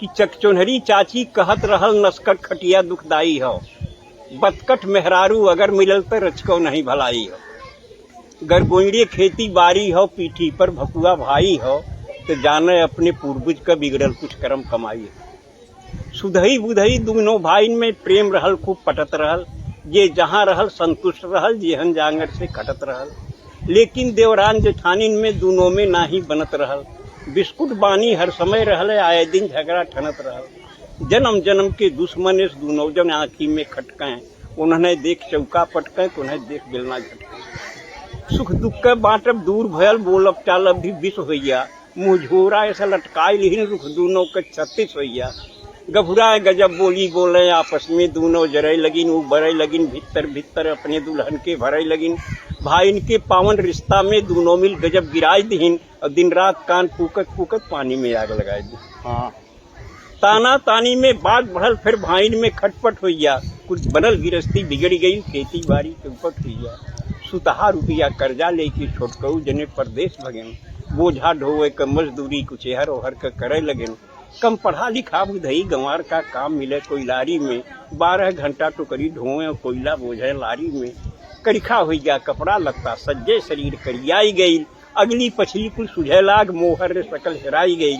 कि चकचोनहरी चाची कहत रहल नस्कट खटिया दुखदाई हो, बतकट मेहरारू अगर मिलल तो रचको नहीं भलाई हो। गरगोइड़े खेती बारी हो, पीठी पर भकुआ भाई हो, तो जाने अपने पूर्वज का बिगड़ल कुछ कर्म कमाई हो। सुधई बुधई दुनो भाईन में प्रेम रहल, खूब पटत रहल, ये जहाँ रहल संतुष्ट रहल, जेहन जांगर से कटत रहल। लेकिन देवरान जेठानिन में दोनों में नाही बनत रहल, बिस्कुट बानी हर समय रहल, आए दिन झगड़ा ठनत रहल। जन्म जन्म के दुश्मन इस दोनों जन आँखी में खटकें, उन्हें देख चौका पटकें, उन्हें देख बेलना झटकें। सुख दुख के बांटब दूर भयल, बोलब चालब भी विष होइया, मुँह झोरा ऐसा लटकाई लिहिन रुख दोनों के 36 होइया। गभुराए गजब बोली बोले आपस में, दोनों जरई लगिन वो बरई लगिन, भीतर भीतर अपने दुल्हन के भरई लगिन। भाई इनके पावन रिश्ता में दोनों मिल गजब गिराई दीन, और दिन रात कान फूकत फूकत पानी में आग लगाई दी। हाँ, ताना तानी में बात बढ़ल, फिर भाईन में खटपट होइया, कुछ बनल गिरस्ती बिगड़ गई, खेती बाड़ी चौपट होइया। सुतहा रुपया कर्जा लेके छोटकऊ जने परदेश भगेन, बोझा ढोवे क मजदूरी कुछ एहर ओहर के करे लगेन। कम पढ़ा लिखा बुधई गंवार का काम मिले कोई लारी में, 12 घंटा टोकरी ढोए और कोयला बोझे लारी में। करिखा हो गया कपड़ा लगता, सज्जे शरीर करियाई गई, अगली पछली कुल सुझे लाग, मोहर सकल हेराई गई।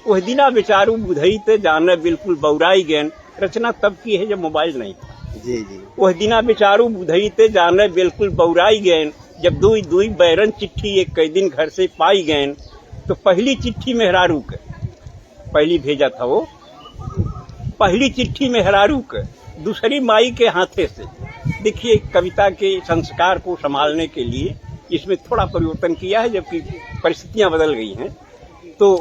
वह दिना बेचारू बुधई ते जाने बिल्कुल बौराई गैन, रचना तब की है जब मोबाइल नहीं था। जी जी। वह दिना बेचारू बुधई ते जाने बिल्कुल बौराई गैन, जब दुई दुई बैरन चिट्ठी एक कई दिन घर से पाई गैन। तो पहली चिट्ठी मेहरारू के पहली भेजा था वो, पहली चिट्ठी मेहरारू के, दूसरी माई के हाथे से। देखिए कविता के संस्कार को संभालने के लिए इसमें थोड़ा परिवर्तन किया है, जबकि परिस्थितियां बदल गई हैं। तो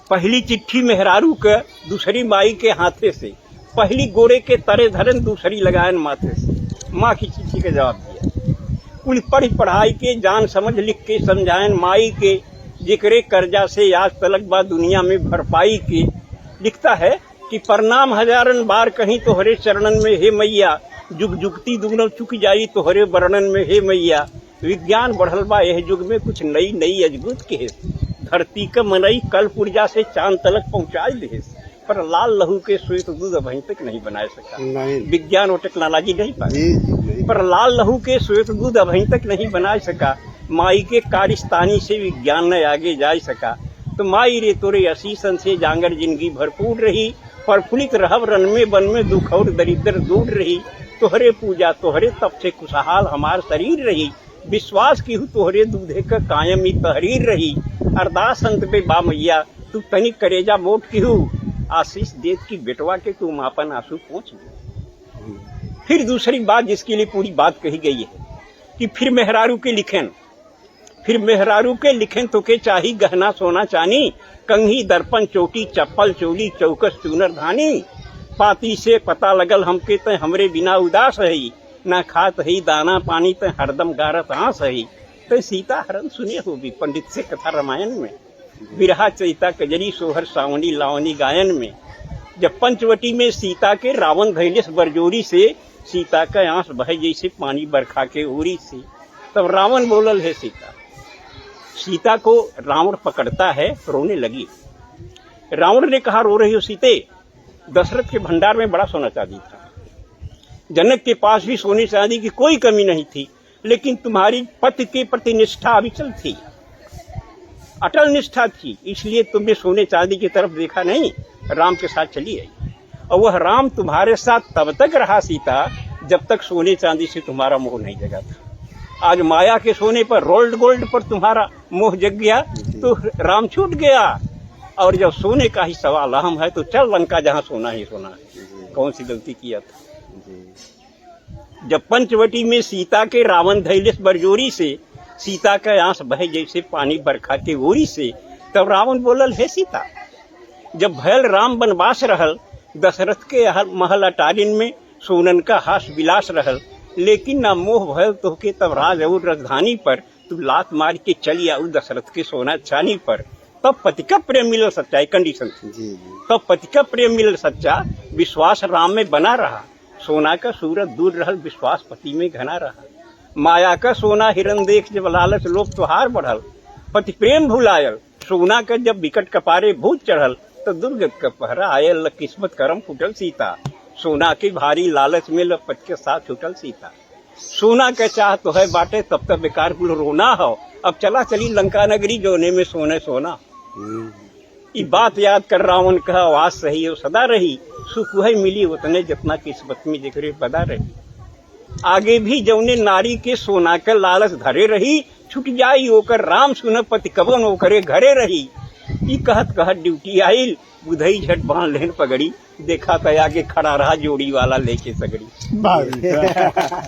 पहली चिट्ठी मेहरारू के, दूसरी माई के हाथे से, पहली गोरे के तरे धरन, दूसरी लगायन माथे से। माँ की चिट्ठी का जवाब दिया, कुल पढ़ पढ़ाई के जान समझ लिख के समझायन माई के, जिक्रे कर्जा से आज तलक बा दुनिया में भरपाई के। लिखता है कि प्रणाम हजारन बार कहीं तोहरे चरणन में हे मैया, जुग जुगती दुगनो चुक जाई तोहरे वर्णन में हे मैया। विज्ञान बढ़ल बा यह युग में कुछ नई नई अजगुत के, धरती का मनई कल पुर्जा से चांद तलक पहुंचाई दे, पर लाल लहू के श्वेत दूध अभी तक नहीं बना सका। विज्ञान और टेक्नोलॉजी नहीं पाई, पर लाल लहू के श्वेत दूध अभी तक नहीं बना सका। माई के कारिस्तानी से विज्ञान न आगे जा सका। तो माई रे तोरे असीसन से जांगर जिंदगी भरपूर रही, प्रफुल्लित रहब रन में बन में दुख और दरिद्र दूर रही। तोहरे पूजा तोहरे तप से खुशहाल हमार शरीर रही, विश्वास की हूँ तोहरे दूधे का कायम ही तहरीर रही। अरदास अंत पे बा मैया तू तनिक करेजा मोट की हूँ, आशीष देत की बेटवा के तू मापन आंसू पहुँच। फिर दूसरी बात जिसके लिए पूरी बात कही गई है कि फिर मेहरारू के लिखें, फिर मेहरारू के लिखें तो के चाही गहना सोना चानी, कंघी दर्पण चोटी चप्पल चोली चौकस चूनर धानी। पाती से पता लगल हमके ते हमरे बिना उदास है, ना खात है दाना पानी ते हरदम गारत आंस है। तो सीता हरण सुने हो भी पंडित से कथा रामायण में, बिरहा चैता कजरी सोहर सावनी लावनी गायन में। जब पंचवटी में सीता के रावण धैलेस बरजोरी से, सीता का आंस बहे जैसे पानी बरखा के ओरी से। तब रावण बोलल है सीता, सीता को रावण पकड़ता है, रोने लगी। रावण ने कहा रो रही हो सीते, दशरथ के भंडार में बड़ा सोना चांदी था, जनक के पास भी सोने चांदी की कोई कमी नहीं थी, लेकिन तुम्हारी पति के प्रति निष्ठा अविचल थी, अटल निष्ठा थी, इसलिए तुमने सोने चांदी की तरफ देखा नहीं, राम के साथ चली आई। और वह राम तुम्हारे साथ तब तक रहा सीता जब तक सोने चांदी से तुम्हारा मोह नहीं जगा था। आज माया के सोने पर, रोल्ड गोल्ड पर तुम्हारा मोह जग गया तो राम छूट गया। और जब सोने का ही सवाल अहम है तो चल लंका जहाँ सोना ही सोना है। कौन सी गलती किया था। जब पंचवटी में सीता के रावण धैलेस बरजोरी से, सीता का आंस बहे जैसे पानी बरखा के ओरी से। तब रावण बोलल है सीता, जब भयल राम वनवास रहल, दशरथ के महल अटारिन में सोनन का हास विलास रहल, लेकिन ना मोह भयल तोहके तब राज और राजधानी पर, तू लात मार के चली आऊ दशरथ के सोना चानी पर। तब पति का प्रेम मिलल सच्चा, कंडीशन थी। तब पति का प्रेम मिलल सच्चा, विश्वास राम में बना रहा, सोना का सूरत दूर रहल, विश्वास पति में घना रहा। माया का सोना हिरन देख जब लालच लोभ त्योहार बढ़ल, पति प्रेम भुलायल, सोना का जब विकट कपारे भूत चढ़ल, तो दुर्ग का पहरा आयल किस्मत करम फुटल सीता सोना की भारी लालच में लपट के साथ छुटल सीता सोना के चाह तो है बाटे तब तक बेकार कुल रोना हो अब चला चली लंका नगरी जोने में सोने सोना ये बात याद कर रावण का आवाज सही है सदा रही सुख वही मिली उतने जितना किस्मत में जिक्र पदा रही आगे भी जौने नारी के सोना के लालच धरे रही छुट जाई ओकर राम सुन पति कबन ओकरे घरे रही ई कहत कहत ड्यूटी आइल बुधई झट बांध लेन पगड़ी देखा तो आगे खड़ा रहा जोड़ी वाला लेके सगड़ी